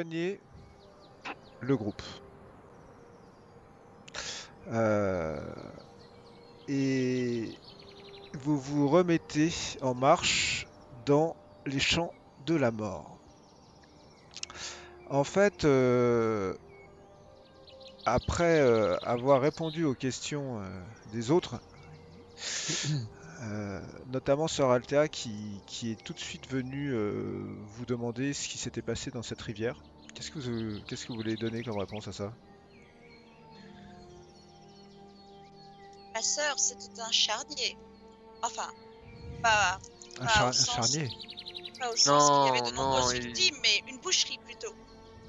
rejoignez le groupe. Et vous vous remettez en marche dans les champs de la mort. En fait, après avoir répondu aux questions des autres, notamment Sœur Althea qui est tout de suite venue vous demander ce qui s'était passé dans cette rivière. Qu'est-ce que vous voulez donner comme réponse à ça? Ma sœur, c'était un charnier. Enfin, pas Un au sens, charnier? pas au sens qu'il y avait de Non, nombreuses victimes, mais une boucherie plutôt.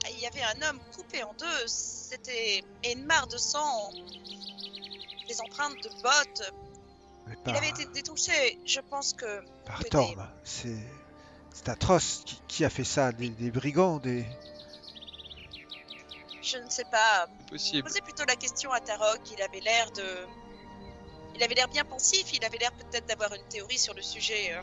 Il y avait un homme coupé en deux, et une mare de sang, des empreintes de bottes. Mais Il avait été détouché, je pense que... par Torm, c'est atroce. Qui a fait ça? Des brigands, des... Je ne sais pas. Possible. Posez plutôt la question à Tarok, il avait l'air bien pensif, il avait l'air peut-être d'avoir une théorie sur le sujet.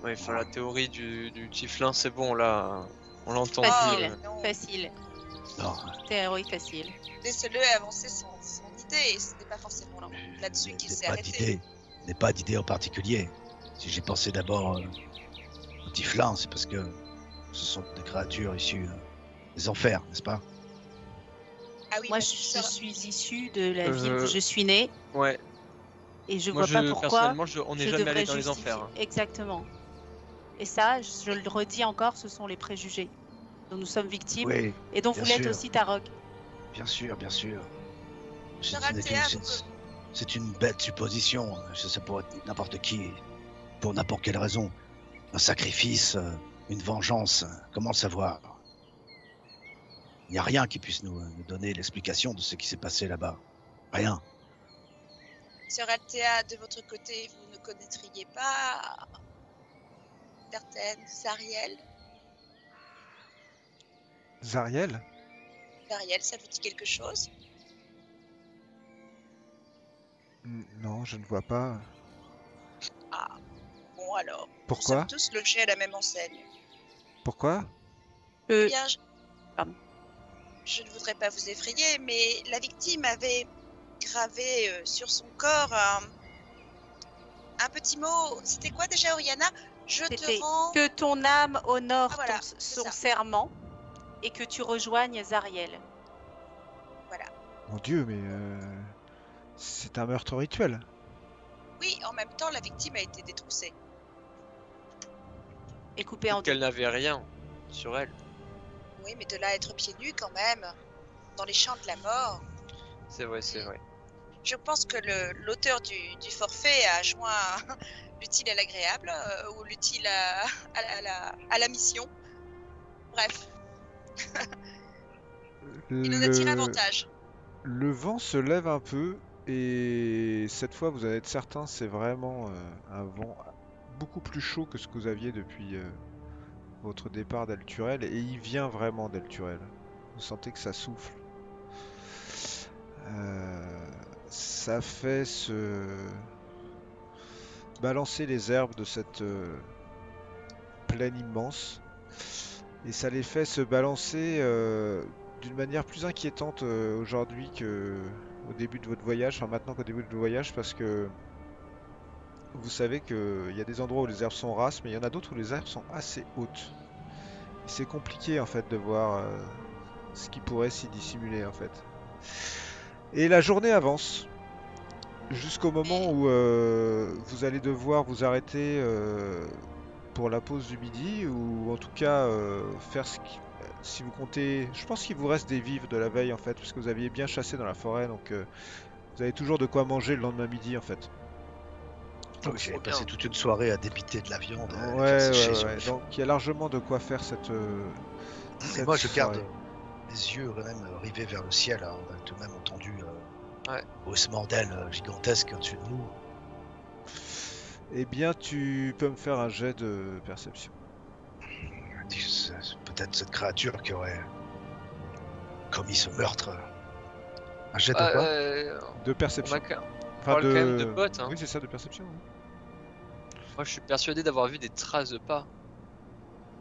Ouais, enfin, la théorie du Tiflin, c'est bon, là. On l'entend Facile, plus. non. facile. Non, Théorie facile. Laissez-le avancer son idée, et ce n'est pas forcément là-dessus qu'il s'est arrêté. n'est pas d'idée en particulier. Si j'ai pensé d'abord au Tiflin, c'est parce que ce sont des créatures issues des enfers, n'est-ce pas? Ah oui, Moi, ma je sœur- suis issue de la ville où je suis née Ouais, et je moi, vois pas pourquoi personnellement, on n'est je jamais allé devrais dans les justifier. enfers. Exactement. Et ça, je le redis encore, ce sont les préjugés dont nous sommes victimes Oui, et dont bien vous l'êtes sûr. aussi, Tarok. bien sûr, bien sûr. Sœur Ce n'est qu'une- Althea, c'est une bête supposition. Ça pourrait être n'importe qui, pour n'importe quelle raison. Un sacrifice, une vengeance, comment le savoir? Il n'y a rien qui puisse nous donner l'explication de ce qui s'est passé là-bas. Rien. Sœur Althea, de votre côté, vous ne connaîtriez pas certaine Zariel? Zariel? Zariel, ça vous dit quelque chose? Non, je ne vois pas. Ah, bon alors. Pourquoi? Nous sommes tous logés à la même enseigne. Pourquoi? Euh, Bien, Pardon. je ne voudrais pas vous effrayer, mais la victime avait gravé sur son corps un petit mot. C'était quoi déjà, Oriana? Je C'était te rends... que ton âme honore Ah, voilà, son c'est ça. serment et que tu rejoignes Zariel. Voilà. Mon Dieu, mais c'est un meurtre rituel. Oui, en même temps, la victime a été détroussée. Et coupé en deux. Qu'elle n'avait rien sur elle. Oui, mais de là à être pieds nus quand même, dans les champs de la mort. C'est vrai, c'est vrai. Je pense que l'auteur du forfait a joint l'utile à l'agréable ou l'utile à la mission. Bref, il en a tiré avantage. Le vent se lève un peu et cette fois vous allez être certain, c'est vraiment un vent beaucoup plus chaud que ce que vous aviez depuis votre départ d'Alturel, et il vient vraiment d'Alturel. Vous sentez que ça souffle. Ça fait se balancer les herbes de cette plaine immense, et ça les fait se balancer d'une manière plus inquiétante aujourd'hui qu'au début de votre voyage, enfin maintenant qu'au début de votre voyage, parce que vous savez qu'il y a des endroits où les herbes sont rasses, mais il y en a d'autres où les herbes sont assez hautes. C'est compliqué en fait de voir ce qui pourrait s'y dissimuler en fait. Et la journée avance jusqu'au moment où vous allez devoir vous arrêter pour la pause du midi, ou en tout cas faire si vous comptez, je pense qu'il vous reste des vivres de la veille en fait, parce que vous aviez bien chassé dans la forêt, donc vous avez toujours de quoi manger le lendemain midi en fait. Donc j'ai passé toute une soirée à débiter de la viande. Ouais. Donc il y a largement de quoi faire cette Et moi je garde soirée. les yeux quand même rivés vers le ciel. Hein. On a tout de même entendu Ouais. haussement d'ailes gigantesques au-dessus de nous. Eh bien, tu peux me faire un jet de perception. C'est peut-être cette créature qui aurait commis ce meurtre. Un jet de quoi? De On perception. a quand Enfin, parle quand même de bottes, hein. Oui, c'est ça, de perception. Hein. Moi, je suis persuadé d'avoir vu des traces de pas.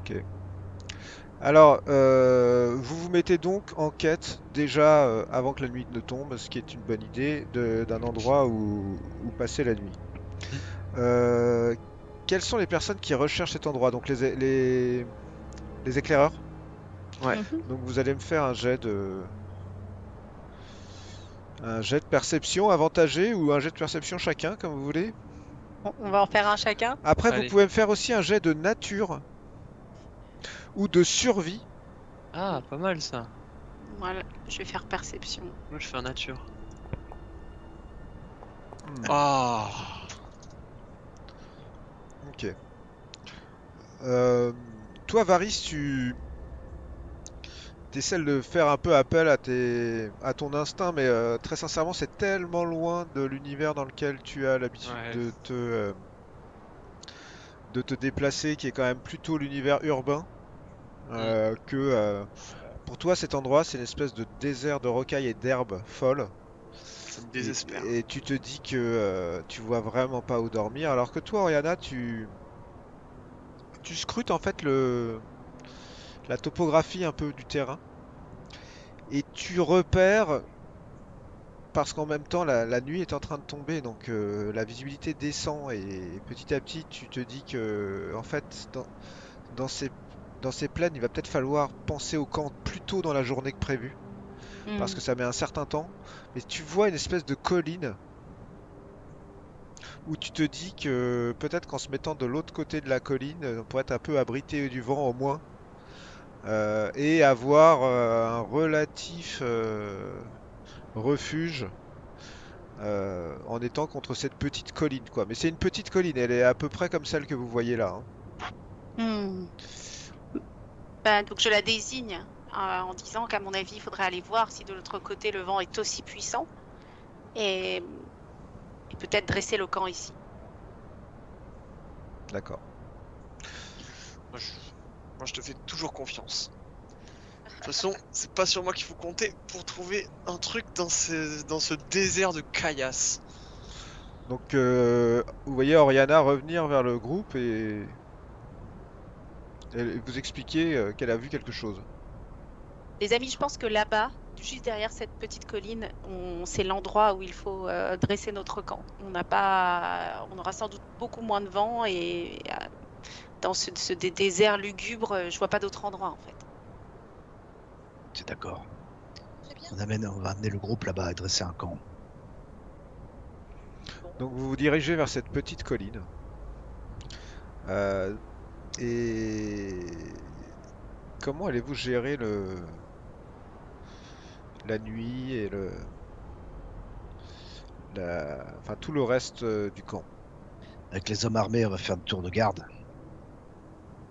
Ok. Alors, vous vous mettez donc en quête, déjà avant que la nuit ne tombe, ce qui est une bonne idée, d'un endroit où passer la nuit. Euh, Quelles sont les personnes qui recherchent cet endroit? Donc les éclaireurs. Ouais. Mhm. Donc vous allez me faire un jet de perception avantagé ou un jet de perception chacun, comme vous voulez. On va en faire un chacun. Après, vous Allez. pouvez me faire aussi un jet de nature ou de survie. Ah, pas mal ça. Voilà, je vais faire perception. Moi, je fais un nature. Hmm, Ah. ok. Toi, Varys, tu essaies de faire un peu appel à ton instinct, mais très sincèrement, c'est tellement loin de l'univers dans lequel tu as l'habitude Ouais. de te déplacer, qui est quand même plutôt l'univers urbain, que pour toi, cet endroit, c'est une espèce de désert de rocailles et d'herbes folles. Ça me désespère. Et tu te dis que tu vois vraiment pas où dormir, alors que toi, Oriana, tu scrutes en fait la topographie un peu du terrain et tu repères, parce qu'en même temps la nuit est en train de tomber, donc la visibilité descend et petit à petit tu te dis que en fait dans ces, dans ces plaines il va peut-être falloir penser au camp plus tôt dans la journée que prévu, parce que ça met un certain temps, mais tu vois une espèce de colline où tu te dis que peut-être qu'en se mettant de l'autre côté de la colline, on pourrait être un peu abrité du vent au moins, et avoir un relatif refuge en étant contre cette petite colline, quoi. Mais c'est une petite colline, elle est à peu près comme celle que vous voyez là, hein. Hmm. Bah, donc je la désigne en disant qu'à mon avis, il faudrait aller voir si de l'autre côté le vent est aussi puissant et, et peut-être dresser le camp ici. D'accord. Moi, je te fais toujours confiance. De toute façon, c'est pas sur moi qu'il faut compter pour trouver un truc dans ce désert de caillasse. Donc vous voyez Oriana revenir vers le groupe et vous expliquer qu'elle a vu quelque chose. Les amis, je pense que là-bas, juste derrière cette petite colline, c'est l'endroit où il faut dresser notre camp. On aura sans doute beaucoup moins de vent et dans ce désert lugubre, je vois pas d'autre endroit en fait. C'est d'accord. Très bien. On va amener le groupe là-bas et dresser un camp. Donc vous vous dirigez vers cette petite colline. Et comment allez-vous gérer la nuit et enfin tout le reste du camp? Avec les hommes armés, on va faire un tour de garde.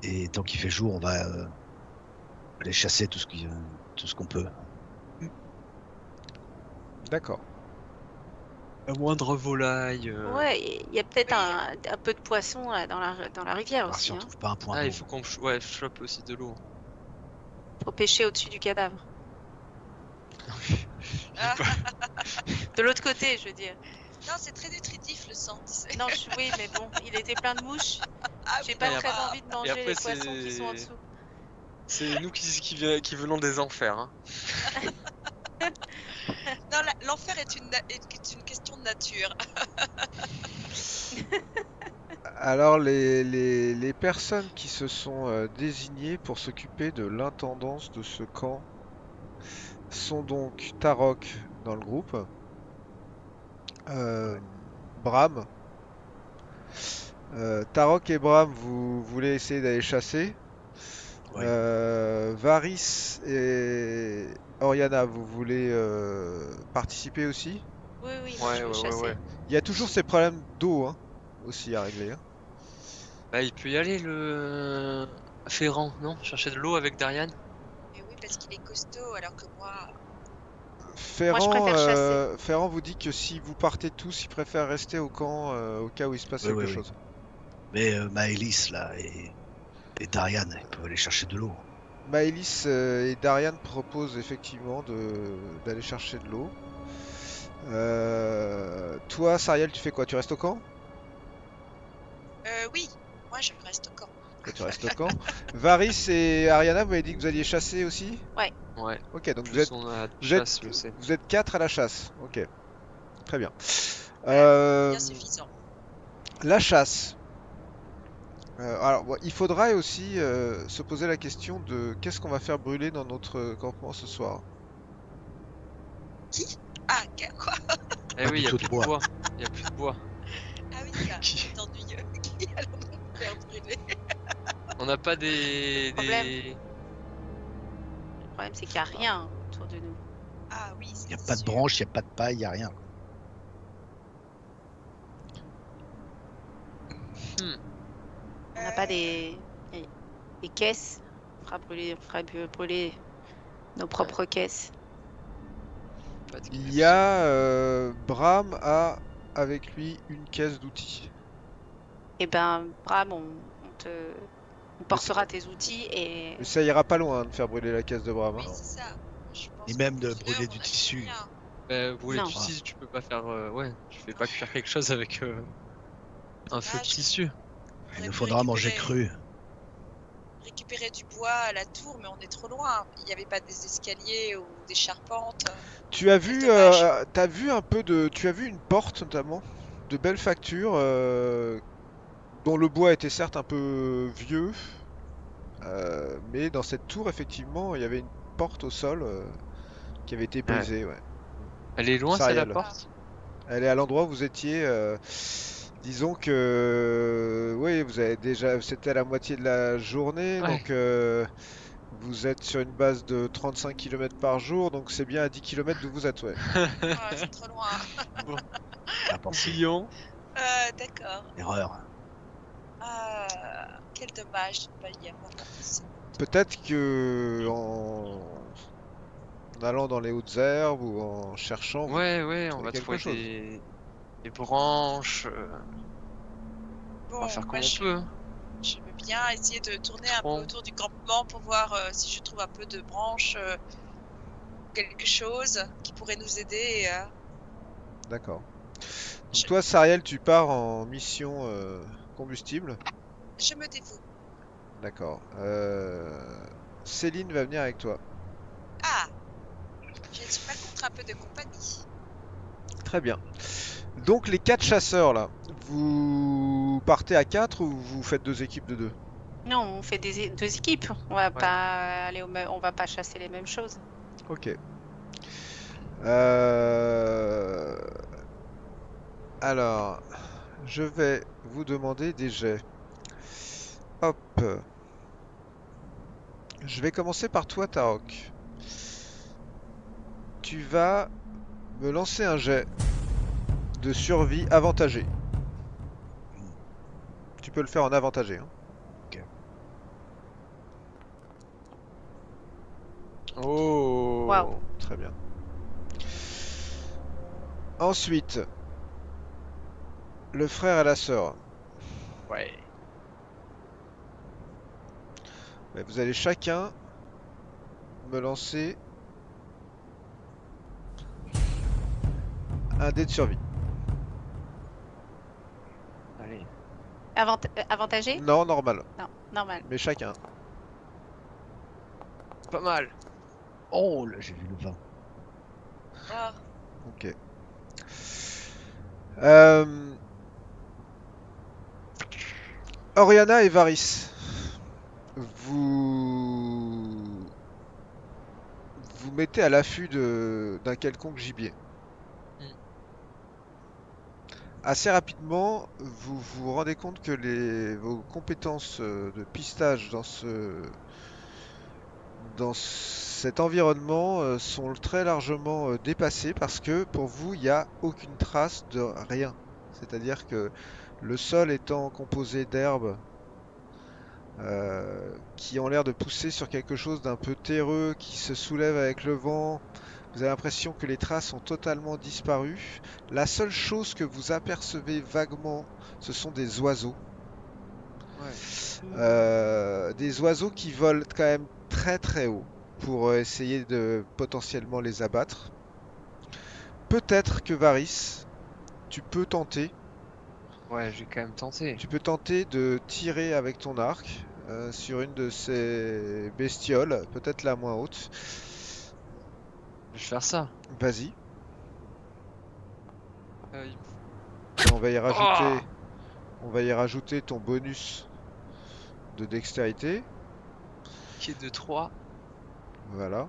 Et tant qu'il fait jour, on va aller chasser tout ce qu'on peut. D'accord. La moindre volaille. Ouais, il y a peut-être un peu de poisson là, dans la rivière Voir aussi. si on Hein. trouve pas un point Ah, il d'eau. faut qu'on chope aussi de l'eau. Faut pêcher au-dessus du cadavre. Ah, De l'autre côté, je veux dire. non, c'est très nutritif le sang, tu sais. Non, oui, mais bon, il était plein de mouches. Ah, J'ai oui, pas et très d'accord. envie de manger après, les poissons qui sont en dessous. C'est nous qui venons des enfers. Hein. Non, l'enfer est une question de nature. Alors les personnes qui se sont désignées pour s'occuper de l'intendance de ce camp sont donc Tarok dans le groupe, Bram. Tarok et Bram, vous voulez essayer d'aller chasser. Oui. Varys et Oriana, vous voulez participer aussi. Oui, moi je veux chasser. Il y a toujours ces problèmes d'eau hein, aussi à régler, hein. Bah, il peut y aller le Ferrand, non? Chercher de l'eau avec Darian. Mais oui, parce qu'il est costaud, alors que moi. Ferrand, je préfère chasser. Ferrand vous dit que si vous partez tous, il préfère rester au camp au cas où il se passe quelque chose. Mais Maëlys là et Darian, ils peuvent aller chercher de l'eau. Maëlys et Darian proposent effectivement d'aller chercher de l'eau. Toi, Sariel, tu fais quoi? Tu restes au camp? Oui, moi je reste au camp. Et tu restes au camp. Varys et Ariana, vous m'avez dit que vous alliez chasser aussi? Ouais. Ok, donc Plus on a de vous êtes- chasse, je sais. vous êtes 4 à la chasse. Ok, très bien. Bien suffisant. La chasse. Alors, bon, il faudra aussi se poser la question de qu'est-ce qu'on va faire brûler dans notre campement ce soir. Ah, quoi? Eh Pas oui, du il y a tout plus de de bois. bois. Il y a plus de bois. Ah oui, c'est ennuyeux. Qui allons-nous faire brûler? On n'a pas des... Problème. des... Le problème, c'est qu'il n'y a rien autour de nous. Ah oui, Il n'y a c'est pas de sûr. branche, il n'y a pas de paille, il n'y a rien. On n'a pas des caisses. On fera brûler nos propres caisses. pas de Il y a Bram a avec lui une caisse d'outils. Eh ben, Bram, on portera tes outils et Mais ça ira pas loin hein, de faire brûler la caisse de Bram. hein. Oui, c'est ça. Je pense Et que même de plusieurs, brûler on du a tissu. rien. brûler Non. du tissu, tu peux pas faire... ouais, tu fais pas cuire quelque chose avec un feu de Dommage. tissu. Il aurait nous pu faudra manger récupérer- cru. Récupérer du bois à la tour, mais on est trop loin. Il n'y avait pas des escaliers ou des charpentes. Tu as Quel vu, dommage. t'as vu un peu de, tu as vu une porte notamment, de belles factures, dont le bois était certes un peu vieux, mais dans cette tour effectivement il y avait une porte au sol qui avait été brisée. Ouais. Elle est loin, c'est Sariel. la porte? Elle est à l'endroit où vous étiez. Disons que, oui, vous avez déjà, c'était à la moitié de la journée, Ouais. donc vous êtes sur une base de 35 km par jour, donc c'est bien à 10 km d'où vous êtes, ouais. Ah, c'est trop loin. Pas pensé. Oublions. D'accord. Erreur. Quel dommage de ne pas y avoir pensé. Peut-être que en allant dans les hautes herbes ou en cherchant, vous Ouais, on trouvez va quelque trouver chose. des branches. On Bon, va faire comme moi, on peut. je veux bien essayer de tourner un peu Tronc. autour du campement pour voir si je trouve un peu de branches, quelque chose qui pourrait nous aider. D'accord. Donc Je- toi, Sariel, tu pars en mission combustible. Je me dévoue. D'accord. Céline va venir avec toi. Ah, je ne suis pas contre un peu de compagnie. Très bien. Donc les 4 chasseurs là, vous partez à 4 ou vous faites 2 équipes de 2? non, on fait deux équipes. On va pas aller on va pas chasser les mêmes choses. Ok. Alors, je vais vous demander des jets. Hop. Je vais commencer par toi, Tarok. Tu vas me lancer un jet de survie avantagé. Tu peux le faire en avantagé. Hein. Oh. Waouh. Très bien. Ensuite, le frère et la sœur. Ouais. Ouais, vous allez chacun me lancer un dé de survie. Allez. Avantagé? Non, normal, Non, normal. mais chacun. Pas mal. Oh, là, j'ai vu le vin. Ah, Ok. Oriana et Varys, vous mettez à l'affût d'un quelconque gibier. Assez rapidement, vous vous rendez compte que vos compétences de pistage dans cet environnement sont très largement dépassées parce que pour vous, il n'y a aucune trace de rien. C'est-à-dire que le sol étant composé d'herbes qui ont l'air de pousser sur quelque chose d'un peu terreux qui se soulève avec le vent, vous avez l'impression que les traces ont totalement disparu. La seule chose que vous apercevez vaguement, ce sont des oiseaux. Des oiseaux qui volent quand même très très haut pour essayer de potentiellement les abattre. Peut-être que Varys, tu peux tenter Ouais, j'ai quand même tenté. de tirer avec ton arc. sur une de ces bestioles, peut-être la moins haute. Je vais faire ça. Vas-y. Il- Et Ah on va y rajouter ton bonus de dextérité. Qui est de 3. Voilà.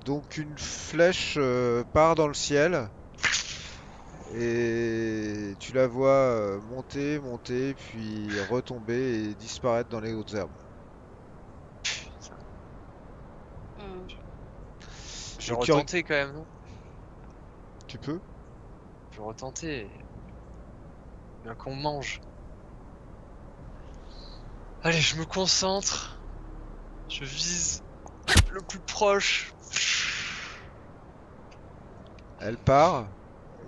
Donc une flèche part dans le ciel et tu la vois monter, monter, puis retomber et disparaître dans les hautes herbes. Hmm. Je vais Et tu re- retenter quand même, non? Tu peux? Je vais retenter. Bien qu'on mange. Allez, je me concentre. Je vise le plus proche. Elle part.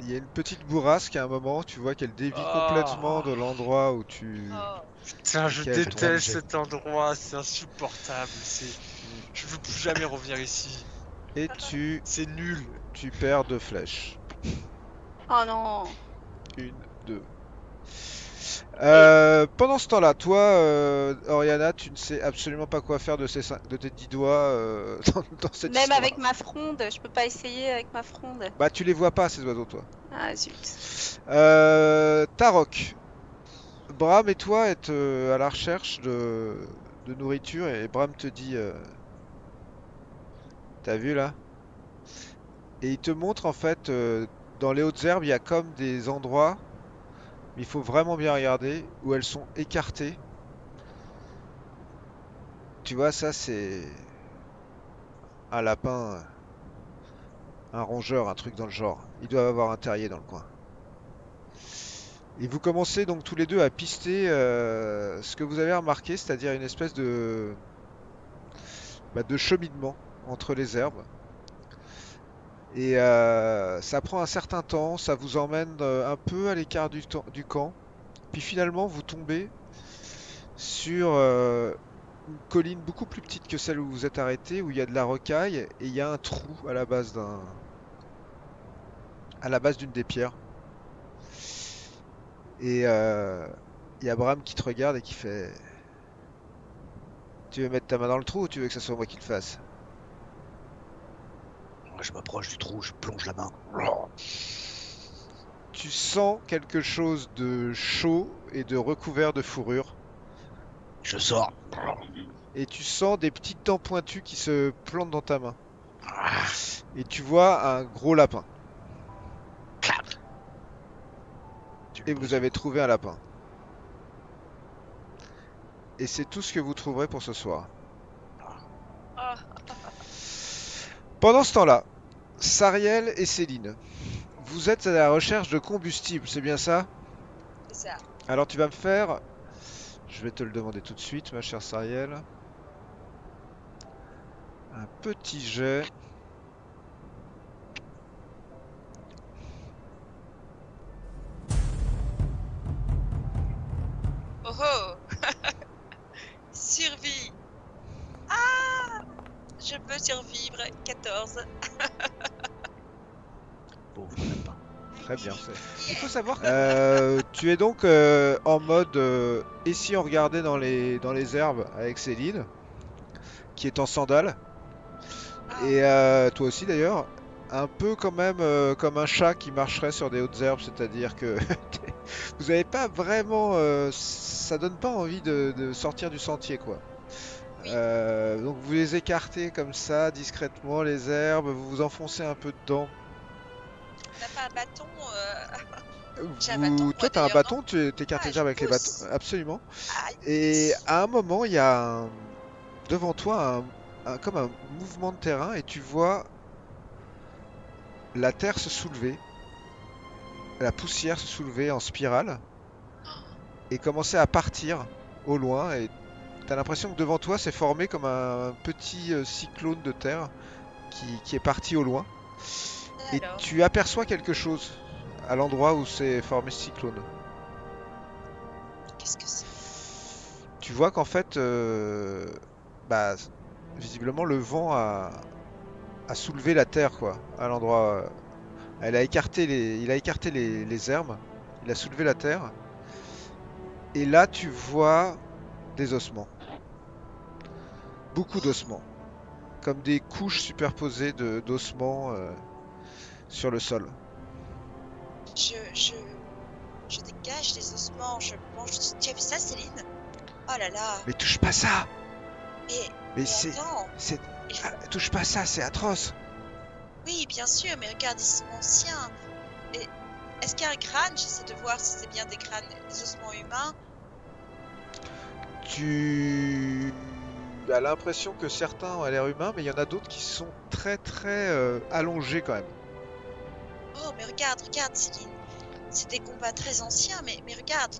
Il y a une petite bourrasque à un moment, tu vois qu'elle dévie complètement de l'endroit où tu... Oh, Putain, je Quel déteste danger. cet endroit, c'est insupportable. Je veux plus jamais revenir ici. Et C'est nul. tu perds 2 flèches. Oh non. 1, 2. Pendant ce temps-là, toi, Oriana, tu ne sais absolument pas quoi faire de tes 10 doigts dans cette Même histoire. avec ma fronde, je peux pas essayer avec ma fronde. Bah, tu les vois pas, ces oiseaux, toi. Ah zut. Tarok, Bram et toi êtes à la recherche de nourriture et Bram te dit t'as vu là? Et il te montre en fait dans les hautes herbes, il y a comme des endroits, mais il faut vraiment bien regarder, où elles sont écartées. Tu vois, ça c'est un lapin, un rongeur, un truc dans le genre. Ils doivent avoir un terrier dans le coin. Et vous commencez donc tous les deux à pister ce que vous avez remarqué, c'est-à-dire une espèce de cheminement entre les herbes. Et ça prend un certain temps, ça vous emmène un peu à l'écart du camp. Puis finalement, vous tombez sur une colline beaucoup plus petite que celle où vous êtes arrêté, où il y a de la rocaille et il y a un trou à la base d'une des pierres. Et il y a Bram qui te regarde et qui fait: tu veux mettre ta main dans le trou ou tu veux que ce soit moi qui le fasse? Moi, je m'approche du trou, je plonge la main. Tu sens quelque chose de chaud et de recouvert de fourrure. Je sors. Et tu sens des petites dents pointues qui se plantent dans ta main. Et tu vois un gros lapin. Clap. Et vous avez trouvé un lapin. Et c'est tout ce que vous trouverez pour ce soir. oh, Pendant ce temps-là, Sariel et Céline, vous êtes à la recherche de combustible, c'est bien ça? c'est ça. Alors tu vas me faire... Je vais te le demander tout de suite, ma chère Sariel. Un petit jet. Oh oh. Survie. Ah, je peux survivre. 14. Pauvre lapin. Très bien. Il faut savoir que tu es donc en mode et si on regardait dans les herbes avec Céline, qui est en sandales, et toi aussi d'ailleurs, un peu quand même comme un chat qui marcherait sur des hautes herbes, c'est-à-dire que vous n'avez pas vraiment, ça donne pas envie de sortir du sentier quoi. Oui. Donc vous les écartez comme ça discrètement les herbes, vous vous enfoncez un peu dedans. T'as pas un bâton J'ai un bâton, moi, Toi, t'as un d'ailleurs, bâton, tu écartes Ah, les je herbes avec les pousse. bâtons, absolument. Aïe. Et à un moment, il y a devant toi comme un mouvement de terrain et tu vois la terre se soulever, la poussière se soulever en spirale et commencer à partir au loin. Et t'as l'impression que devant toi, c'est formé comme un petit cyclone de terre qui est parti au loin. Et Alors, tu aperçois quelque chose à l'endroit où s'est formé ce cyclone. qu'est-ce que c'est? Tu vois qu'en fait, visiblement, le vent a soulevé la terre, quoi, à l'endroit. Il a écarté les herbes, il a soulevé la terre, Et là, tu vois des ossements. Beaucoup d'ossements. Comme des couches superposées d'ossements sur le sol. Je, je, je dégage les ossements, je mange. Tu as vu ça, Céline? Oh là là. Mais touche pas ça! Mais Mais c'est... attends. c'est... il faut- Ah, touche pas ça, c'est atroce! Oui, bien sûr, mais regarde, ils sont anciens. Et est-ce qu'il y a un crâne? J'essaie de voir si c'est bien des crânes, des ossements humains. Tu as l'impression que certains ont l'air humains, mais il y en a d'autres qui sont très très allongés quand même. Oh, mais regarde, Céline. C'est des combats très anciens, mais regarde,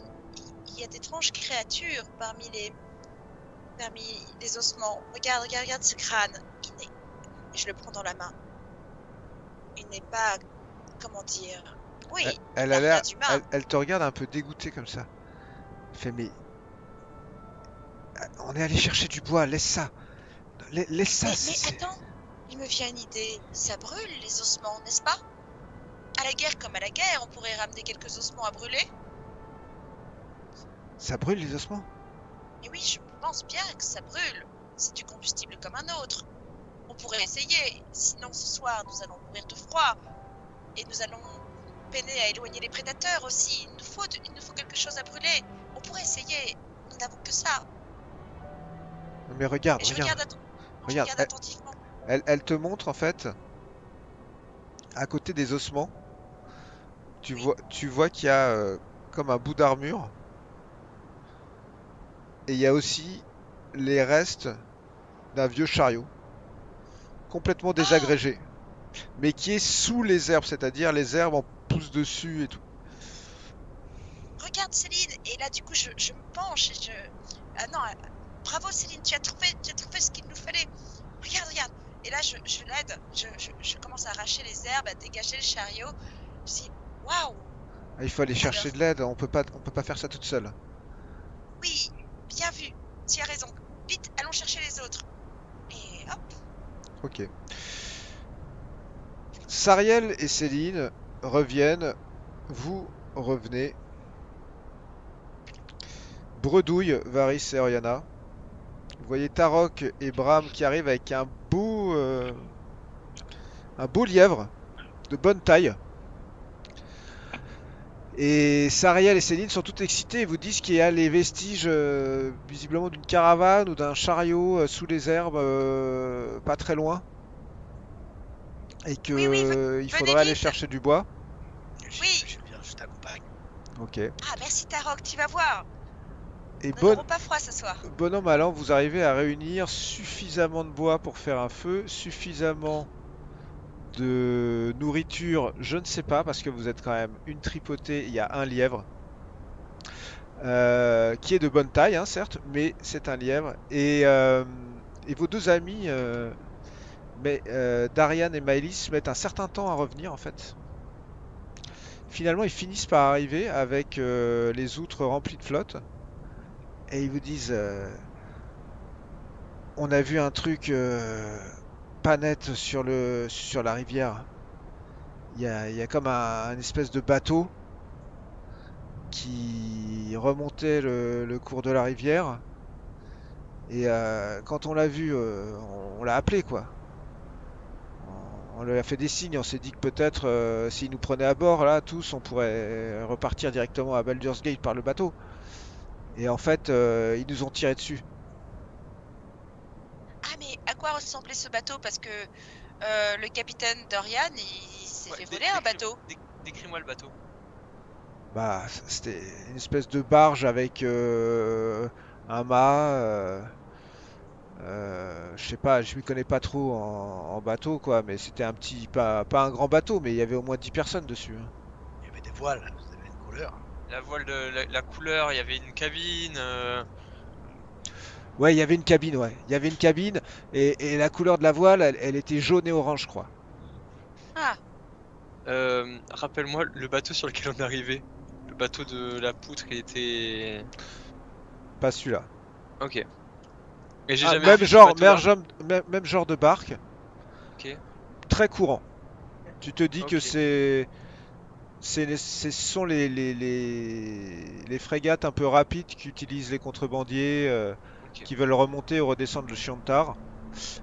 il y a d'étranges créatures parmi les ossements. Regarde ce crâne. Je le prends dans la main. Il n'est pas, comment dire. Oui, Elle il a a l'air, rien d'humain. elle te regarde un peu dégoûtée comme ça. Elle fait mais on est allé chercher du bois, laisse ça, laisse ça. Mais attends, il me vient une idée. Ça brûle les ossements, n'est-ce pas? À la guerre comme à la guerre, on pourrait ramener quelques ossements à brûler. Ça brûle les ossements? Et oui, je pense bien que ça brûle. C'est du combustible comme un autre. On pourrait essayer. Sinon, ce soir, nous allons mourir de froid. Et nous allons peiner à éloigner les prédateurs aussi. Il nous faut quelque chose à brûler. On pourrait essayer. Nous n'avons que ça. Mais regarde, Et je regarde, regarde regarde. attentivement. Elle te montre en fait à côté des ossements. Tu vois qu'il y a comme un bout d'armure. Et il y a aussi les restes d'un vieux chariot. Complètement désagrégé. Mais qui est sous les herbes, c'est-à-dire les herbes en poussent dessus et tout. Regarde Céline. Et là, du coup, je me penche et je... Ah non, bravo Céline, tu as trouvé ce qu'il nous fallait. Regarde. Et là, je l'aide. Je commence à arracher les herbes, à dégager le chariot. Je dis, waouh. Ah, il faut aller chercher de l'aide, on peut pas faire ça toute seule. Oui, bien vu. Tu as raison. Vite, allons chercher les autres. Et hop. Ok. Sariel et Céline reviennent. Vous revenez. Bredouille, Varys et Oriana. Vous voyez Tarok et Bram qui arrivent avec un beau lièvre de bonne taille. Et Sariel et Céline sont toutes excitées et vous disent qu'il y a les vestiges visiblement d'une caravane ou d'un chariot sous les herbes pas très loin. Et que Oui, il venez faudrait aller vite. chercher du bois. Oui. Je viens, je t'accompagne. Ok. Ah, merci Tarok, tu vas voir. Et Nous n'aurons pas froid ce soir. bon an mal an, vous arrivez à réunir suffisamment de bois pour faire un feu, suffisamment de nourriture, je ne sais pas, parce que vous êtes quand même une tripotée, il y a un lièvre, qui est de bonne taille, hein, certes, mais c'est un lièvre. Et vos deux amis, Darian et Maëlys, mettent un certain temps à revenir, en fait. Finalement, ils finissent par arriver avec les outres remplies de flotte. Et ils vous disent on a vu un truc pas net sur la rivière. Il y a comme un espèce de bateau qui remontait le cours de la rivière. Et quand on l'a vu, on l'a appelé quoi. On lui a fait des signes, on s'est dit que peut-être s'il nous prenait à bord là, tous, on pourrait repartir directement à Baldur's Gate par le bateau. Et en fait, ils nous ont tiré dessus. Ah, mais à quoi ressemblait ce bateau? Parce que le capitaine Dorian, il s'est fait voler un bateau. Décris-moi le bateau. Bah, c'était une espèce de barge avec un mât. Je sais pas, je m'y connais pas trop en bateau, quoi, mais c'était un petit, pas un grand bateau, mais il y avait au moins 10 personnes dessus. Hein. Il y avait des voiles, vous avez une couleur. La voile de la couleur, il y avait une cabine. Ouais, il y avait une cabine, ouais. Il y avait une cabine, et la couleur de la voile, elle était jaune et orange, je crois. Ah, Rappelle-moi le bateau sur lequel on est arrivé. Le bateau de la poutre, il était. Pas celui-là. Ok. Et j'ai Ah, jamais même vu ce genre, bateau-là. même genre de barque, Ok. très courant. Tu te dis que Ok. c'est Ce sont les frégates un peu rapides qui utilisent les contrebandiers Ok. qui veulent remonter ou redescendre le Chiantar.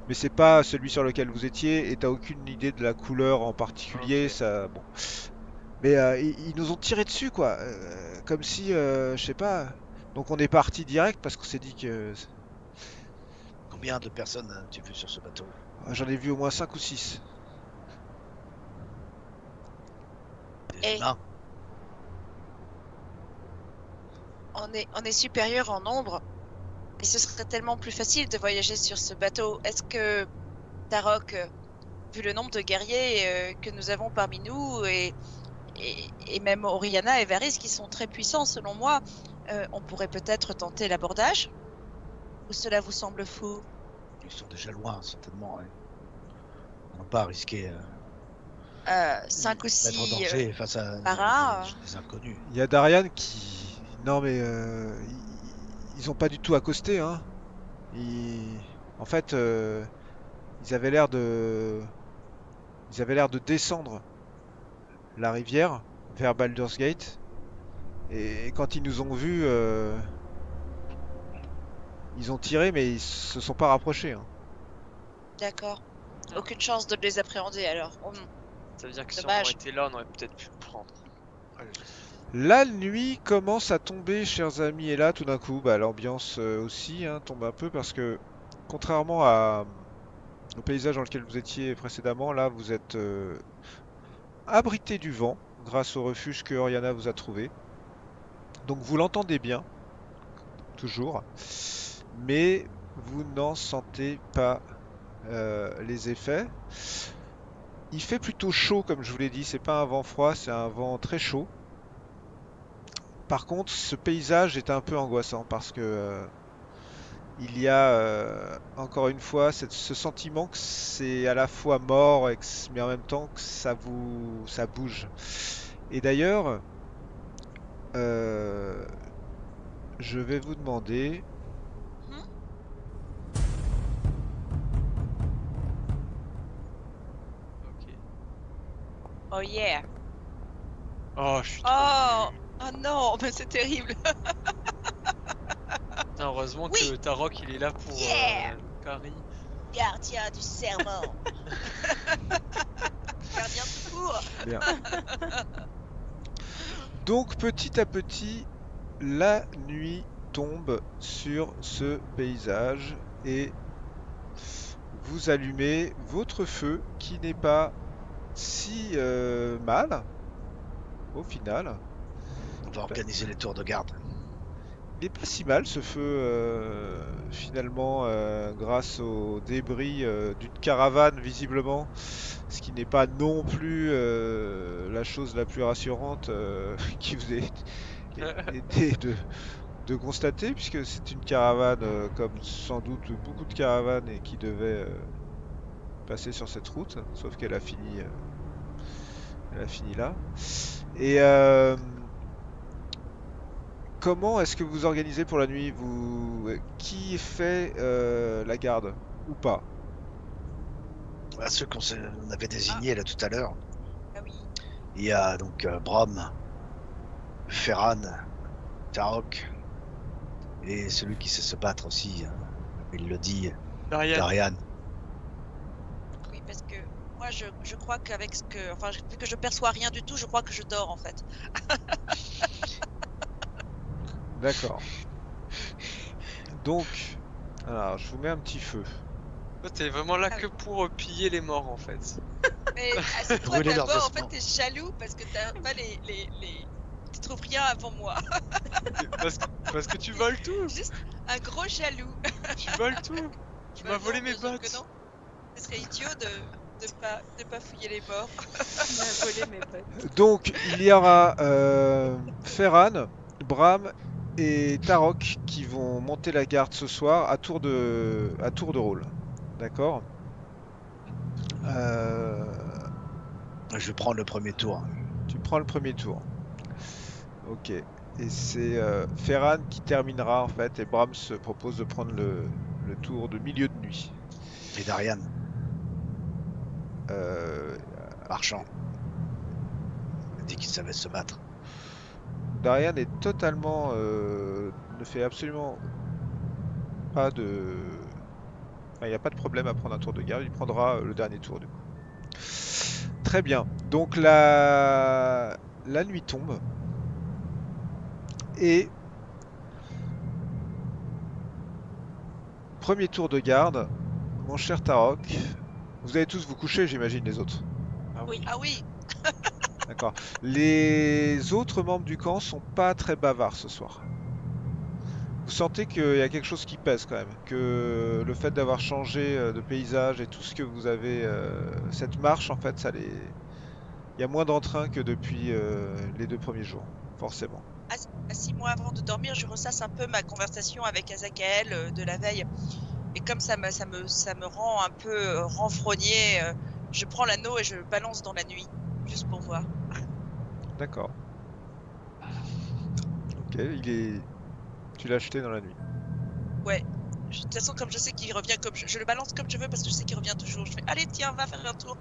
Mais c'est pas celui sur lequel vous étiez et t'as aucune idée de la couleur en particulier. Ok. Ça, bon. Mais ils nous ont tiré dessus quoi, comme si, je sais pas. Donc on est parti direct parce qu'on s'est dit que Combien de personnes as-tu vu sur ce bateau? j'en ai vu au moins 5 ou 6. Des Et- humains? On est supérieur en nombre. Et ce serait tellement plus facile de voyager sur ce bateau. Est-ce que Tarok, vu le nombre de guerriers que nous avons parmi nous, et même Oriana et Varys qui sont très puissants selon moi, on pourrait peut-être tenter l'abordage? Ou cela vous semble fou? Ils sont déjà loin, certainement. Ouais. On n'a pas risqué 5 ou mettre en 6 danger face à marins, des inconnus. Il y a Darian qui... Non mais ils ont pas du tout accosté hein. En fait, ils avaient l'air de... Ils avaient l'air de descendre la rivière vers Baldur's Gate. Et quand ils nous ont vus, ils ont tiré mais ils se sont pas rapprochés, hein. d'accord. Aucune chance de les appréhender alors. Ça veut dire que si on Dommage. aurait été là, on aurait peut-être pu le prendre. La nuit commence à tomber, chers amis, et là, tout d'un coup, bah, l'ambiance aussi hein, tombe un peu parce que, contrairement au paysage dans lequel vous étiez précédemment, là, vous êtes abrité du vent grâce au refuge que Oriana vous a trouvé. Donc vous l'entendez bien, toujours, mais vous n'en sentez pas les effets. Il fait plutôt chaud, comme je vous l'ai dit, c'est pas un vent froid, c'est un vent très chaud. Par contre, ce paysage est un peu angoissant parce que il y a encore une fois ce sentiment que c'est à la fois mort mais en même temps que ça bouge. Et d'ailleurs, euh, je vais vous demander. Ok. Oh yeah. Oh, je suis trop Oh, nul. oh non, mais c'est terrible. Putain, heureusement Oui. que Tarok il est là pour Yeah. Carrie. Gardien du serment. Gardien tout court. Bien. Donc petit à petit, la nuit tombe sur ce paysage et vous allumez votre feu qui n'est pas si mal au final. On va organiser les tours de garde. Il n'est pas si mal ce feu finalement grâce aux débris d'une caravane visiblement, ce qui n'est pas non plus la chose la plus rassurante qui vous ait été de constater puisque c'est une caravane comme sans doute beaucoup de caravanes et qui devait passer sur cette route, sauf qu'elle a fini là. Et comment est-ce que vous organisez pour la nuit? Qui fait la garde ou pas? À ceux on avait désignés là tout à l'heure, Ah oui. il y a donc Brom, Ferran, Tarok et celui qui sait se battre aussi, il le dit, Darian. Darian. Oui, parce que moi, je crois qu'avec ce que... Enfin, vu que je perçois rien du tout, je crois que je dors, en fait. D'accord. Donc, alors je vous mets un petit feu. Toi, t'es vraiment là que pour piller les morts en fait. Mais assieds-toi Brûler leurs d'abord, en ossements. fait, t'es jaloux parce que t'as pas Tu trouves rien avant moi. Parce que tu voles tout. Juste un gros jaloux. Tu voles tout. Tu m'as Non, volé mes bien sûr que bottes. non. Ce serait idiot de pas fouiller les morts. On a volé mes potes. Donc, il y aura Ferran, Bram et Tarok qui vont monter la garde ce soir à tour de rôle. D'accord? Je vais prendre le premier tour. Tu prends le premier tour. Ok. Et c'est Ferran qui terminera en fait et Bram se propose de prendre le tour de milieu de nuit. Et Darian, Euh, marchand. dit qu'il savait se battre. Darian est totalement... ne fait absolument pas de... Enfin, il n'y a pas de problème à prendre un tour de garde, il prendra le dernier tour du coup. Très bien, donc la nuit tombe. Et... Premier tour de garde, mon cher Tarok. Vous allez tous vous coucher, j'imagine, les autres. Oui. Ah oui, D'accord. Les autres membres du camp sont pas très bavards ce soir. Vous sentez qu'il y a quelque chose qui pèse quand même, que le fait d'avoir changé de paysage et tout ce que vous avez, cette marche en fait, il y a moins d'entrain que depuis les 2 premiers jours, forcément. à 6 mois avant de dormir, je ressasse un peu ma conversation avec Azakael de la veille. Et comme ça me rend un peu renfrogné, je prends l'anneau et je balance dans la nuit, juste pour voir. D'accord. Ok, tu l'as acheté dans la nuit. Ouais. De toute façon, comme je sais qu'il revient, comme je le balance comme je veux parce que je sais qu'il revient toujours. Je fais, allez, tiens, va faire un tour.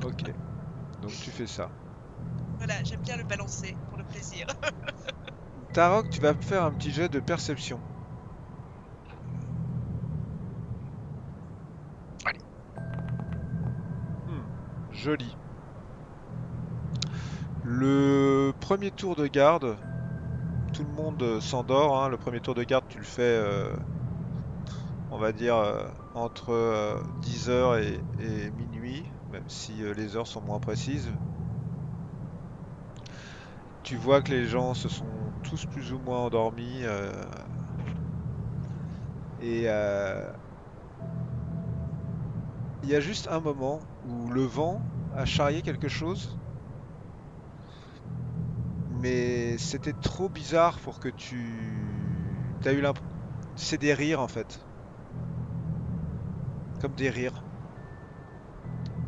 Ok. Donc tu fais ça. Voilà, j'aime bien le balancer pour le plaisir. Tarok, tu vas me faire un petit jet de perception. Allez. Joli. Le premier tour de garde, tout le monde s'endort. Hein. Le premier tour de garde, tu le fais, on va dire, entre 10h et minuit, même si les heures sont moins précises. Tu vois que les gens se sont tous plus ou moins endormis. Et il y a juste un moment où le vent a charrié quelque chose. Mais c'était trop bizarre pour que t'as eu l'impression... C'est des rires en fait. Comme des rires.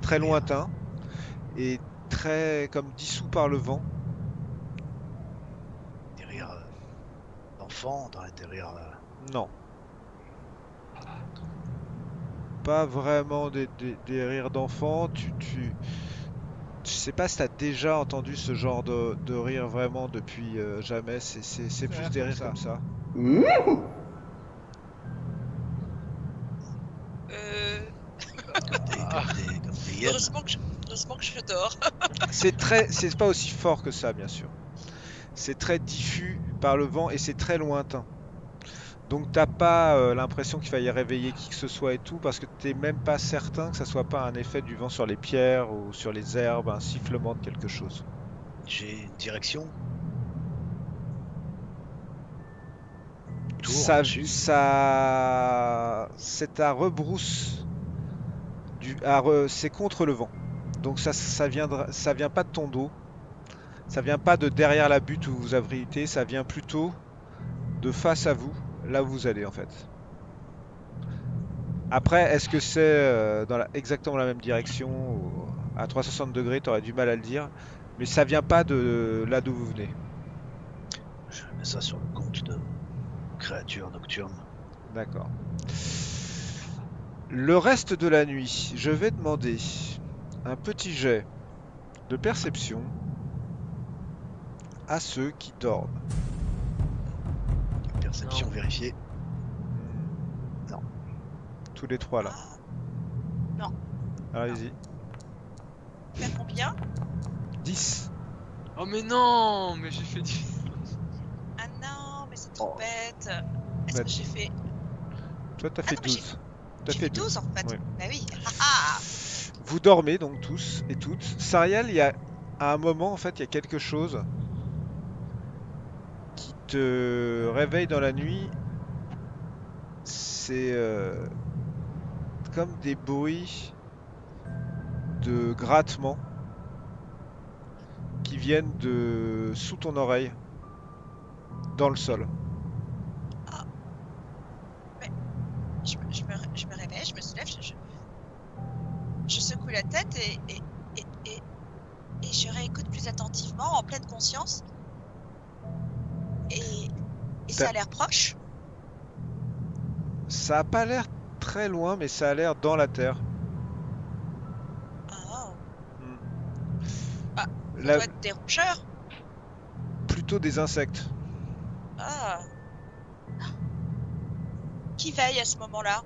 Très lointains. Et très comme dissous par le vent. Des rires d'enfants, des rires... Non. Pas vraiment des rires d'enfants. Je sais pas si t'as déjà entendu ce genre de rire vraiment depuis jamais. C'est plus des rires comme ça. Comme des hyènes. Heureusement que je dors. C'est pas aussi fort que ça, bien sûr. C'est très diffus par le vent et c'est très lointain. Donc t'as pas l'impression qu'il faille réveiller qui que ce soit et tout, parce que t'es même pas certain que ça soit pas un effet du vent sur les pierres ou sur les herbes, un sifflement de quelque chose. J'ai une direction. Tour Ça, dessus. c'est à rebrousse. C'est contre le vent. Donc ça vient pas de ton dos. Ça vient pas de derrière la butte où vous abritez, ça vient plutôt de face à vous, là où vous allez en fait. Après, est-ce que c'est dans exactement la même direction ou à 360 degrés, t'aurais du mal à le dire, mais ça vient pas de là d'où vous venez. Je mets ça sur le compte de créatures nocturnes. D'accord. Le reste de la nuit, je vais demander un petit jet de perception à ceux qui dorment. Perception Non. vérifiée. Non. Tous les trois là. Non. Allez-y. Faire combien? 10. Oh mais non, mais j'ai fait du... Ah non, mais c'est trop Oh. bête. Est-ce Bah, que j'ai fait... Toi, t'as Ah fait non, mais 12. T'as J'ai fait 12 en fait. Ouais. Bah oui. Ah, Vous dormez donc tous et toutes. Sariel, il y a à un moment en fait, il y a quelque chose qui te réveille dans la nuit. C'est comme des bruits de grattement qui viennent de sous ton oreille, dans le sol. je me réveille, je me soulève, je secoue la tête et je réécoute plus attentivement, en pleine conscience. Et ça a l'air proche. Ça a pas l'air très loin, mais ça a l'air dans la terre. Oh. Ça Là, doit être des rongeurs. plutôt des insectes. Ah. Qui veille à ce moment-là?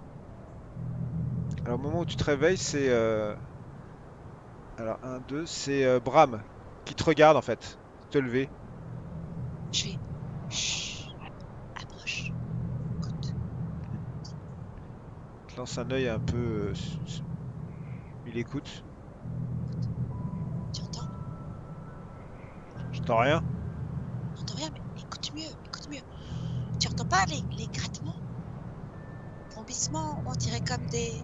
Alors, au moment où tu te réveilles, c'est... Alors, 1, 2, c'est Bram qui te regarde en fait. Te lever. Je vais... Chut. Approche. Écoute. Il te lance un œil un peu... Il écoute. Tu entends? J'entends rien. J'entends rien, mais écoute mieux, écoute mieux. Tu entends pas les grattements? Vrombissements, on dirait comme des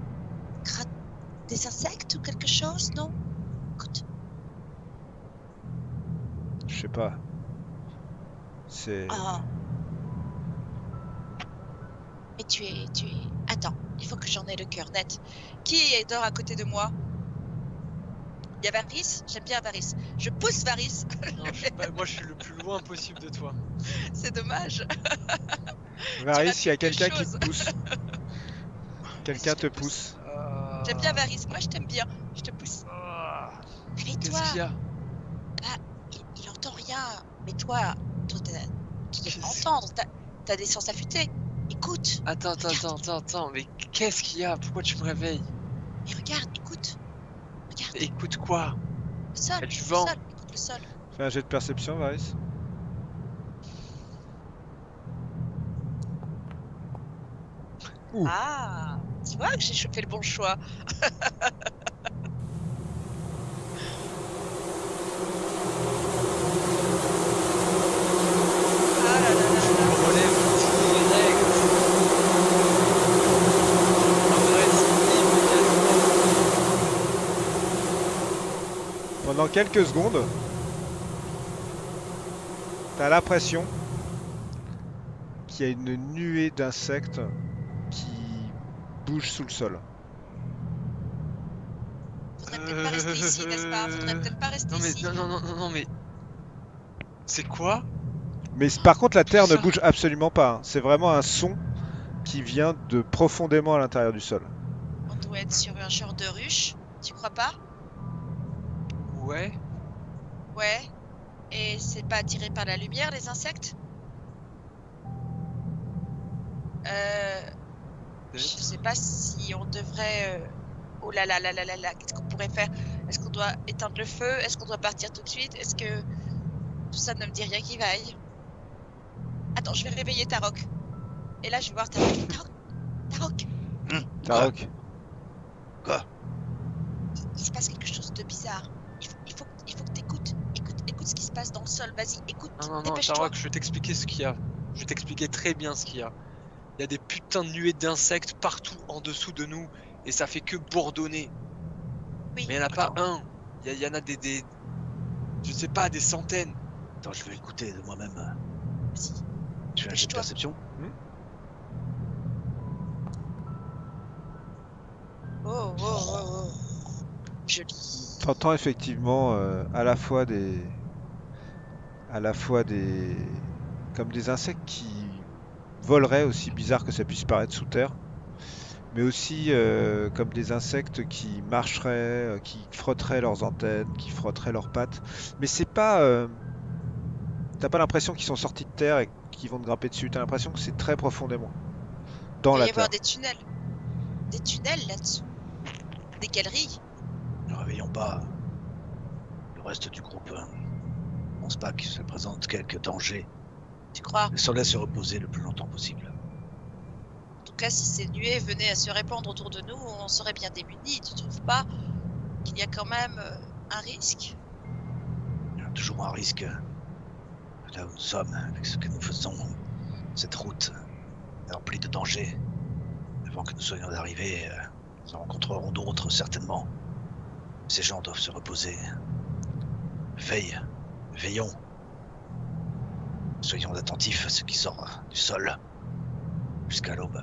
insectes ou quelque chose, non? Écoute, Je sais pas. C'est... ah. Mais tu es... Attends, il faut que j'en ai le cœur net. Qui dort à côté de moi? Il y a Varys? J'aime bien Varys. Je pousse Varys. Non, moi je suis le plus loin possible de toi. C'est dommage. Varys, il y a quelque quelqu'un qui chose. te pousse. Quelqu'un Je te te pousse. pousse. J'aime bien Varys. Moi, je t'aime bien. Je te pousse. Réveille-toi. Qu'est-ce qu'il y a? Il entend rien. Mais toi, tu devrais Qu'est-ce- entendre. T'as des sens affûtés. Écoute. Attends, mais qu'est-ce qu'il y a? Pourquoi tu me réveilles? Mais regarde, écoute. Regarde. Écoute quoi? Le sol. y a du Le vent. sol. Écoute le sol. Fais un jet de perception, Varys. Ouh. Ah. Tu vois que j'ai fait le bon choix. Ah là là là là. Je relève toutes les règles. Immédiatement. Pendant quelques secondes, t'as l'impression qu'il y a une nuée d'insectes qui bougent sous le sol. Faudrait peut-être pas rester ici, n'est-ce pas? Faudrait peut-être pas rester Non mais ici. non mais c'est quoi? Mais par contre, la terre ne Ça. bouge absolument pas, hein. C'est vraiment un son qui vient de profondément à l'intérieur du sol. On doit être sur un genre de ruche, tu crois pas? Ouais. Ouais. Et c'est pas attiré par la lumière, les insectes? Je sais pas si on devrait... Oh là là là là là là, qu'est-ce qu'on pourrait faire? Est-ce qu'on doit éteindre le feu? Est-ce qu'on doit partir tout de suite? Est-ce que... Tout ça ne me dit rien qui vaille. Attends, je vais réveiller Tarok. Et là, je vais voir Tarok. Tarok, Tarok, Quoi? il se passe quelque chose de bizarre. Il faut que t'écoutes. Écoute ce qui se passe dans le sol. Vas-y, écoute. Non, Dépêche-toi. Tarok, je vais t'expliquer ce qu'il y a. Je vais t'expliquer très bien ce qu'il y a. Il y a des putains de nuées d'insectes partout en dessous de nous et ça fait que bourdonner. Oui. Mais il n'y en a pas un. Il y en a des... Je sais pas, des centaines. Attends, je vais écouter de moi-même. Vas-y. Tu fais un jet de Dépêche-toi. perception? Oh, oh, oh, oh. Joli. t'entends effectivement à la fois des comme des insectes qui voleraient, aussi bizarre que ça puisse paraître sous terre, mais aussi comme des insectes qui marcheraient, qui frotteraient leurs antennes, qui frotteraient leurs pattes. Mais c'est pas, t'as pas l'impression qu'ils sont sortis de terre et qu'ils vont te grimper dessus. T'as l'impression que c'est très profondément dans Il va la y avoir terre. des tunnels. Des tunnels là-dessous. Des galeries. Ne réveillons pas le reste du groupe. Je pense pas qu'il se présente quelques dangers. Tu crois? Laissons-les se reposer le plus longtemps possible. En tout cas, si ces nuées venaient à se répandre autour de nous, on serait bien démunis. Tu trouves pas qu'il y a quand même un risque? Il y a toujours un risque. Là où nous sommes, avec ce que nous faisons, cette route est remplie de dangers. Avant que nous soyons arrivés, nous en rencontrerons d'autres certainement. Ces gens doivent se reposer. Veillons. Soyons attentifs à ce qui sort du sol jusqu'à l'aube.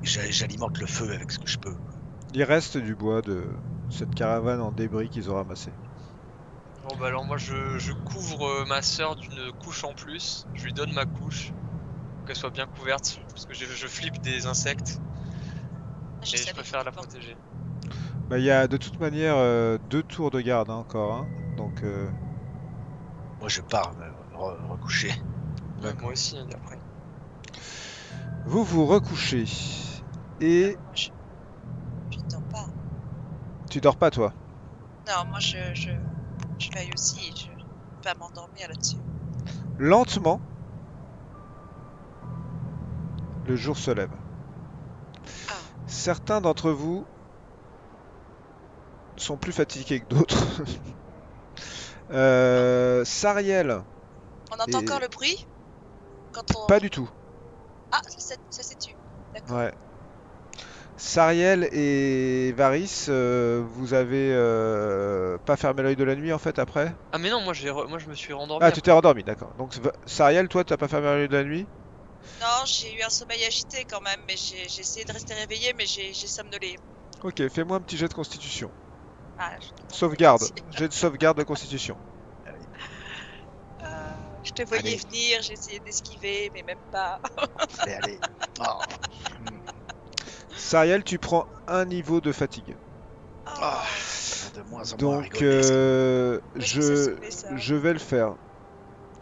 J'alimente le feu avec ce que je peux. Il reste du bois de cette caravane en débris qu'ils ont ramassé. Bon bah alors moi je couvre ma sœur d'une couche en plus. Je lui donne ma couche. Pour qu'elle soit bien couverte. Parce que je flippe des insectes. Je Et je savais préfère la pas. protéger. Bah, il y a de toute manière 2 tours de garde hein, encore. Hein. Donc, Moi, je pars me recoucher. Ouais, D'accord. moi aussi, hein, après. vous vous recouchez. Et Je dors pas. tu dors pas, toi. Non, moi je veille aussi. Je vais pas m'endormir là-dessus. Lentement, le jour se lève. Ah. Certains d'entre vous sont plus fatigués que d'autres. Sariel, On entend Et- encore le bruit quand on. pas du tout. Ah, ça s'est tué. D'accord. Ouais. Sariel et Varys, vous avez pas fermé l'œil de la nuit en fait après? Ah, mais non, moi, moi je me suis rendormi. Ah, tu t'es rendormi, d'accord. Donc Sariel, toi, t'as pas fermé l'œil de la nuit? Non, j'ai eu un sommeil agité quand même, mais j'ai essayé de rester réveillée, mais j'ai somnolé. Ok, fais-moi un petit jet de constitution. Ah, je te Sauvegarde, remercie. jet de sauvegarde de constitution. Je te voyais Allez. venir, j'ai essayé d'esquiver, mais même pas. Allez, allez. Oh. Sariel, tu prends un niveau de fatigue. Ah, ça va de moins en moins Donc, rigolesque. Est-ce que ça se met, ça je vais le faire.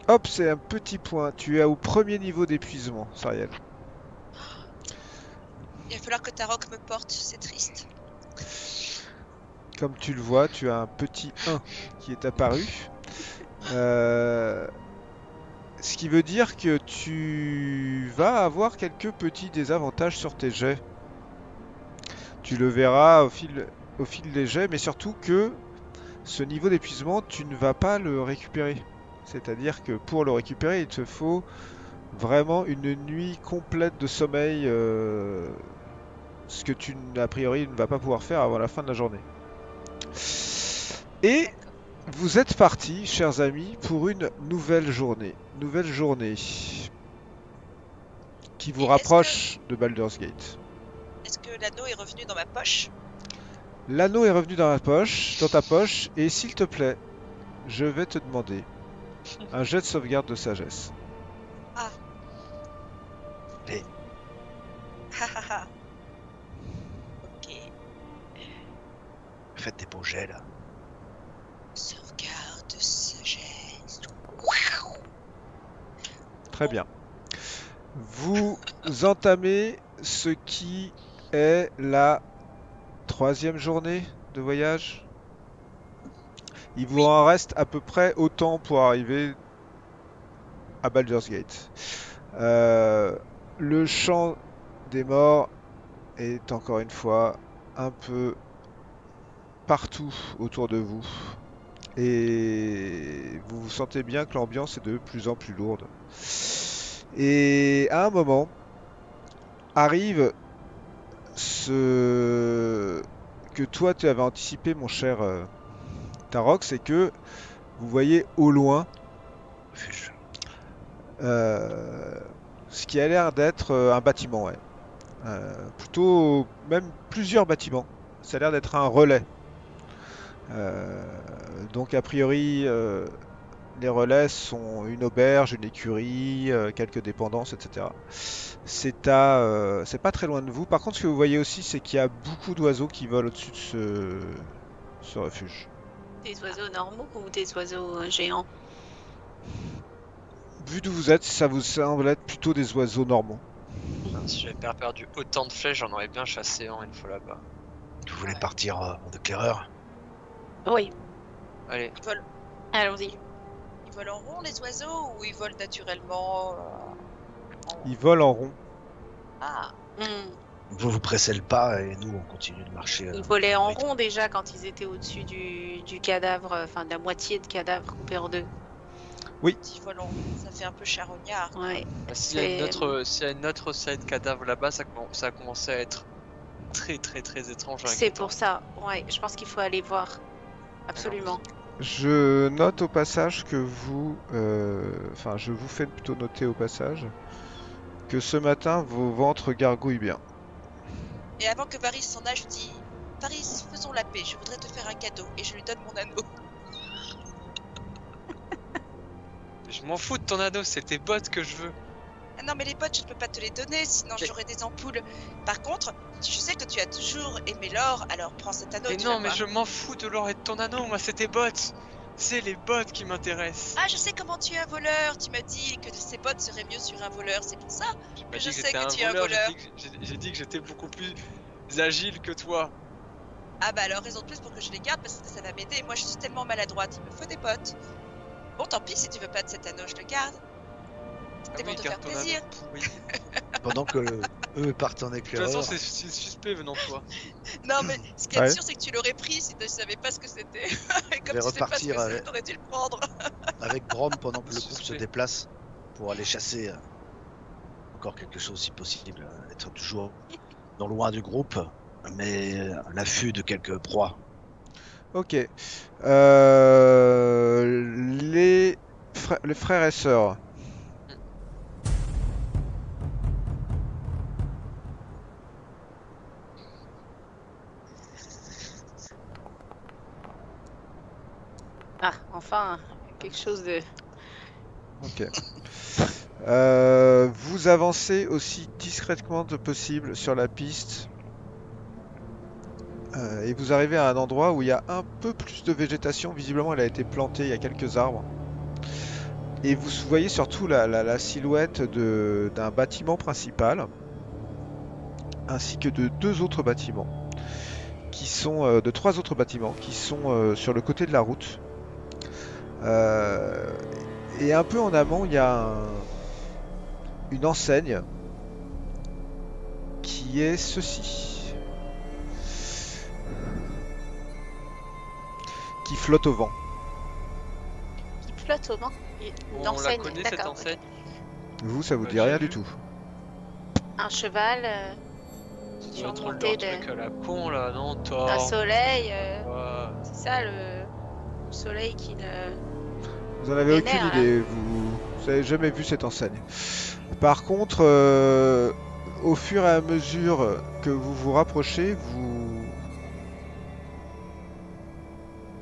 Hop, c'est un petit point. Tu es au premier niveau d'épuisement, Sariel. Il va falloir que ta roque me porte, c'est triste. Comme tu le vois, tu as un petit 1 qui est apparu. Ce qui veut dire que tu vas avoir quelques petits désavantages sur tes jets. Tu le verras au fil des jets, mais surtout que ce niveau d'épuisement, tu ne vas pas le récupérer. C'est-à-dire que pour le récupérer, il te faut vraiment une nuit complète de sommeil, ce que tu, a priori, ne vas pas pouvoir faire avant la fin de la journée. Et D'accord. vous êtes partis, chers amis, pour une nouvelle journée. Nouvelle journée qui vous Et rapproche de Baldur's Gate. Est-ce que l'anneau est revenu dans ma poche? L'anneau est revenu dans ta poche, et s'il te plaît, je vais te demander un jet de sauvegarde de sagesse. Allez, Hahaha. Ok. faites des beaux jets, là. Sauvegarde de sagesse. Très bien. Vous entamez ce qui est la 3e journée de voyage. Il vous en reste à peu près autant pour arriver à Baldur's Gate. Le champ des morts est encore une fois un peu partout autour de vous. Et vous vous sentez bien que l'ambiance est de plus en plus lourde. Et à un moment, arrive ce que toi tu avais anticipé, mon cher Tarok, c'est que vous voyez au loin Refuge. ce qui a l'air d'être un bâtiment, ouais. Plutôt même plusieurs bâtiments. Ça a l'air d'être un relais. Donc a priori, les relais sont une auberge, une écurie, quelques dépendances, etc. C'est pas très loin de vous. Par contre, ce que vous voyez aussi, c'est qu'il y a beaucoup d'oiseaux qui volent au-dessus de ce refuge. Des oiseaux normaux ou des oiseaux géants? Vu d'où vous êtes, ça vous semble être plutôt des oiseaux normaux. Putain, si j'avais pas perdu autant de flèches, j'en aurais bien chassé un une fois là-bas. Vous voulez partir en éclaireur? Oui, Allez, allons-y. Ils volent en rond les oiseaux ou ils volent naturellement Ils volent en rond. Ah, Hmm. Vous vous pressez le pas et nous, on continue de marcher. Ils volaient en oui. rond déjà quand ils étaient au-dessus du cadavre, enfin de la moitié de cadavre coupé en deux. ils volent en rond, ça fait un peu charognard. Ouais. bah, s'il y a une C'est- autre, s'il y a une autre série de cadavres là-bas, ça a commencé à être très très très étrange. C'est pour ça. Ouais, je pense qu'il faut aller voir. Absolument. Je note au passage que vous, enfin, je vous fais plutôt noter au passage que ce matin vos ventres gargouillent bien. Et avant que Varys s'en aille, je dis Varys, faisons la paix, je voudrais te faire un cadeau. Et je lui donne mon anneau. Je m'en fous de ton anneau, c'est tes bottes que je veux. Ah non, mais les potes, je ne peux pas te les donner, sinon Mais- j'aurais des ampoules. Par contre, je sais que tu as toujours aimé l'or, alors prends cet anneau. Mais tu non, vas mais voir. je m'en fous de l'or et de ton anneau, moi c'est tes bottes. C'est les bottes qui m'intéressent. Ah, je sais comment tu es un voleur. Tu m'as dit que ces bottes seraient mieux sur un voleur, c'est pour ça. J'ai pas je dit que sais j'étais que un tu es un voleur, voleur. j'ai dit que j'étais beaucoup plus agile que toi. Ah bah alors raison de plus pour que je les garde parce que ça va m'aider. Moi je suis tellement maladroite, il me faut des bottes. Bon tant pis si tu veux pas de cet anneau, je le garde. C'était pour te faire garde ton anneau plaisir. pourri. Pendant que eux partent en De toute éclaireur, façon, c'est suspect venant de toi. Non mais ce qui est Ouais. sûr c'est que tu l'aurais pris si tu savais pas ce que c'était. Et comme vais tu sais pas ce repartir que c'est, avec- t'aurais dû le prendre. avec Brom, pendant que le groupe se Suspect. déplace pour aller chasser encore quelque chose si possible, être toujours non loin du groupe, mais à l'affût de quelques proies. Ok. Les frères et sœurs. Ah, enfin, quelque chose de... Ok. Vous avancez aussi discrètement que possible sur la piste. Et vous arrivez à un endroit où il y a un peu plus de végétation. Visiblement, elle a été plantée, il y a quelques arbres. Et vous voyez surtout la silhouette d'un bâtiment principal, ainsi que de deux autres bâtiments, qui sont de trois autres bâtiments qui sont sur le côté de la route. Et un peu en amont, il y a une enseigne qui est ceci, qui flotte au vent. qui flotte au vent. Une On la enseigne, connaît cette d'accord. enseigne. Vous, ça vous Ouais, dit j'ai rien vu. du tout. Un cheval, Tu vas trop le surmonté truc à la con là, non, toi. d'un soleil. Ouais. C'est ça le soleil qui ne... Vous en avez aucune Vénère, idée, vous avez jamais vu cette enseigne. Par contre, au fur et à mesure que vous vous rapprochez, vous...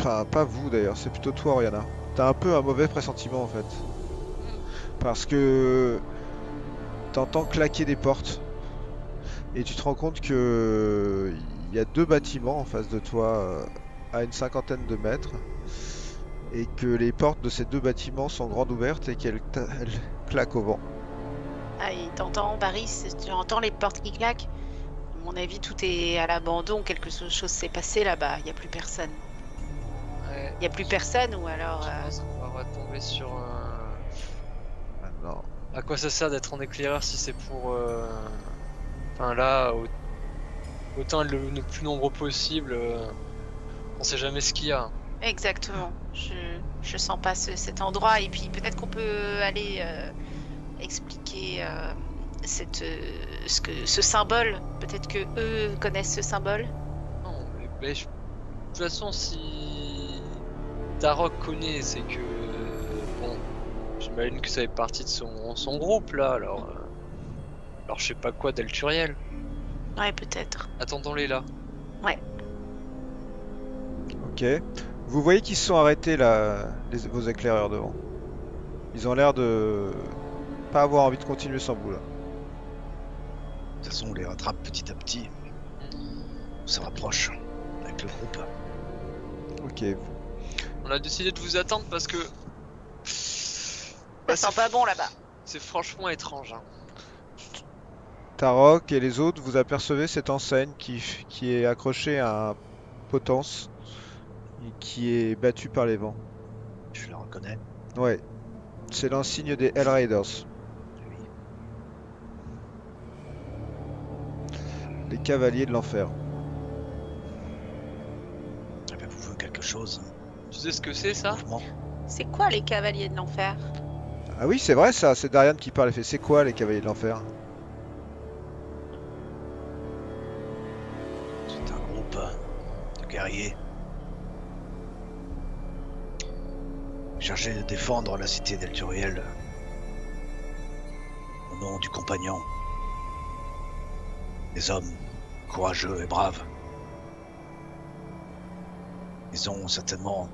Enfin, pas vous d'ailleurs, c'est plutôt toi, Oriana. T'as un peu un mauvais pressentiment en fait. Parce que t'entends claquer des portes et tu te rends compte que il y a deux bâtiments en face de toi à une cinquantaine de mètres et que les portes de ces deux bâtiments sont grandes ouvertes et qu'elles elles claquent au vent. Ah, et t'entends, Baris, tu entends les portes qui claquent. À mon avis, tout est à l'abandon, quelque chose s'est passé là-bas, il n'y a plus personne. Ouais. Il n'y a plus personne ou alors... Je pense qu'on va retomber sur un... Maintenant, À quoi ça sert d'être en éclaireur si c'est pour... Enfin là, autant être le plus nombreux possible. On sait jamais ce qu'il y a. Exactement. Je sens pas cet endroit et puis peut-être qu'on peut aller expliquer ce symbole. Peut-être que eux connaissent ce symbole. Non, mais de toute façon, si Tarok connaît, c'est que... Bon, j'imagine que ça fait partie de son groupe là, alors je sais pas quoi d'Elturiel. Ouais, peut-être. Attendons-les là. ok. Vous voyez qu'ils se sont arrêtés là, vos éclaireurs devant. Ils ont l'air de pas avoir envie de continuer sans vous là. De toute façon, on les rattrape petit à petit. On se rapproche avec le groupe. Ok. On a décidé de vous attendre parce que... Ça sent pas bon là-bas. C'est franchement étrange. Hein. Tarok et les autres, vous apercevez cette enseigne qui est accrochée à un potence et qui est battue par les vents. Je le reconnais. Ouais, c'est l'insigne des Hell Raiders, Oui. les cavaliers de l'enfer. Avez-vous vu quelque chose? Tu sais ce que c'est ça? Mouvement? C'est quoi les cavaliers de l'enfer? Ah oui, c'est vrai ça, c'est Darian qui parle. Elle fait c'est quoi les cavaliers de l'enfer? C'est un groupe de guerriers chargés de défendre la cité d'Elturiel au nom du compagnon. Des hommes courageux et braves. Ils ont certainement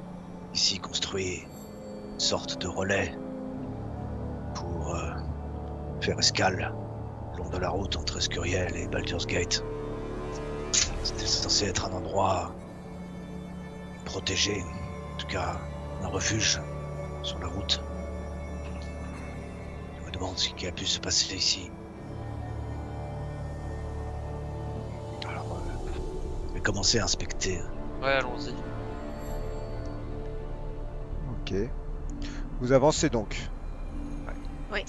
ici construit une sorte de relais pour faire escale le long de la route entre Escuriel et Baldur's Gate. C'était censé être un endroit protégé, en tout cas un refuge sur la route. Je me demande ce qui a pu se passer ici. Alors, je vais commencer à inspecter. Ouais, allons-y. Ok. Vous avancez donc. Oui.